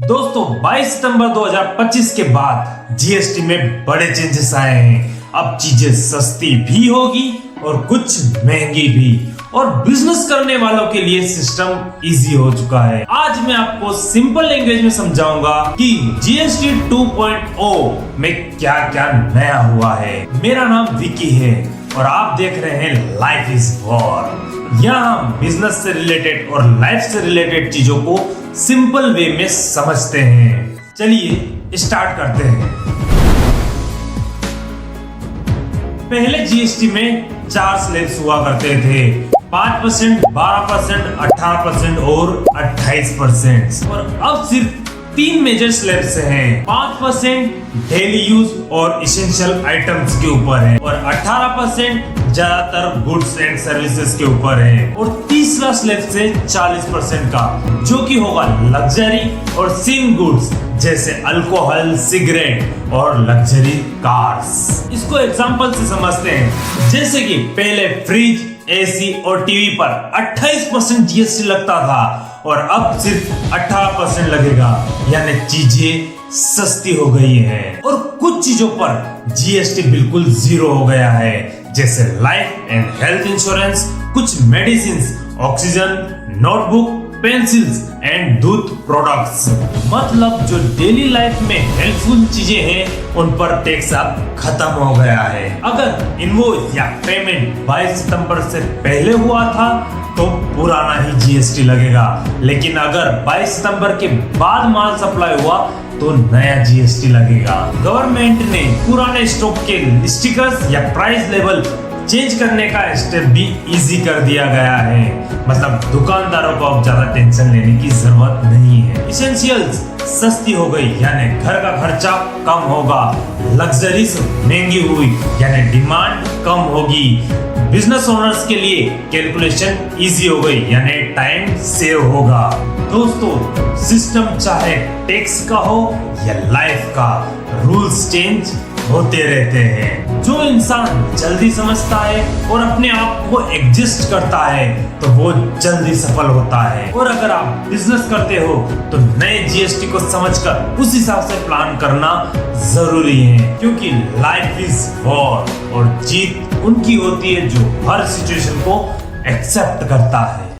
दोस्तों 22 सितंबर 2025 के बाद जीएसटी में बड़े चेंजेस आए हैं। अब चीजें सस्ती भी होगी और कुछ महंगी भी, और बिजनेस करने वालों के लिए सिस्टम इजी हो चुका है। आज मैं आपको सिंपल लैंग्वेज में समझाऊंगा कि जीएसटी 2.0 में क्या क्या नया हुआ है। मेरा नाम विकी है और आप देख रहे हैं लाइफ इज वॉर। यहाँ हम बिजनेस से रिलेटेड और लाइफ से रिलेटेड चीजों को सिंपल वे में समझते हैं। चलिए स्टार्ट करते हैं। पहले जीएसटी में 4 स्लैब्स हुआ करते थे, 5%, 12%, 18% और 28%। और अब सिर्फ 3 मेजर स्लैब्स हैं। 5% डेली यूज और इसेंशियल आइटम्स के ऊपर है और 18% ज्यादातर गुड्स एंड सर्विसेज के ऊपर है। और तीसरा स्लैब से 40% का, जो कि होगा लग्जरी और सिन गुड्स जैसे अल्कोहल, सिगरेट और लग्जरी कार्स। इसको एग्जांपल से समझते हैं। जैसे कि पहले फ्रिज, एसी और टीवी पर 28% जीएसटी लगता था और अब सिर्फ 18% लगेगा, यानी चीजें सस्ती हो गई हैं। और कुछ चीजों पर जीएसटी बिल्कुल 0 हो गया है, जैसे लाइफ एंड हेल्थ इंश्योरेंस, कुछ medicine, oxygen, notebook, pencils and दूध प्रोडक्ट्स। मतलब जो डेली लाइफ में हेल्पफुल चीजें हैं उन पर टैक्स अब खत्म हो गया है। अगर इनवॉइस या पेमेंट 22 सितंबर से पहले हुआ था तो पुराना ही जीएसटी लगेगा, लेकिन अगर 22 सितंबर के बाद माल सप्लाई हुआ तो नया जीएसटी लगेगा। गवर्नमेंट ने पुराने स्टॉक के स्टिकर्स या प्राइस लेवल चेंज करने का स्टेप भी इजी कर दिया गया है। मतलब दुकानदारों को अब ज्यादा टेंशन लेने की जरूरत नहीं है। इसेंशियल्स सस्ती हो गई, यानी घर का खर्चा कम होगा। लग्जरीज महंगी हुई, यानी डिमांड कम होगी। बिजनेस ओनर्स के लिए कैलकुलेशन इजी हो गई, यानी टाइम सेव होगा। दोस्तों, सिस्टम चाहे टैक्स का हो या लाइफ का, रूल्स चेंज होते रहते हैं। जो इंसान जल्दी समझता है और अपने आप को एडजस्ट करता है तो वो जल्दी सफल होता है। और अगर आप बिजनेस करते हो तो नए जीएसटी को समझकर उस हिसाब से प्लान करना जरूरी है, क्योंकि लाइफ इज वॉर और जीत उनकी होती है जो हर सिचुएशन को एक्सेप्ट करता है।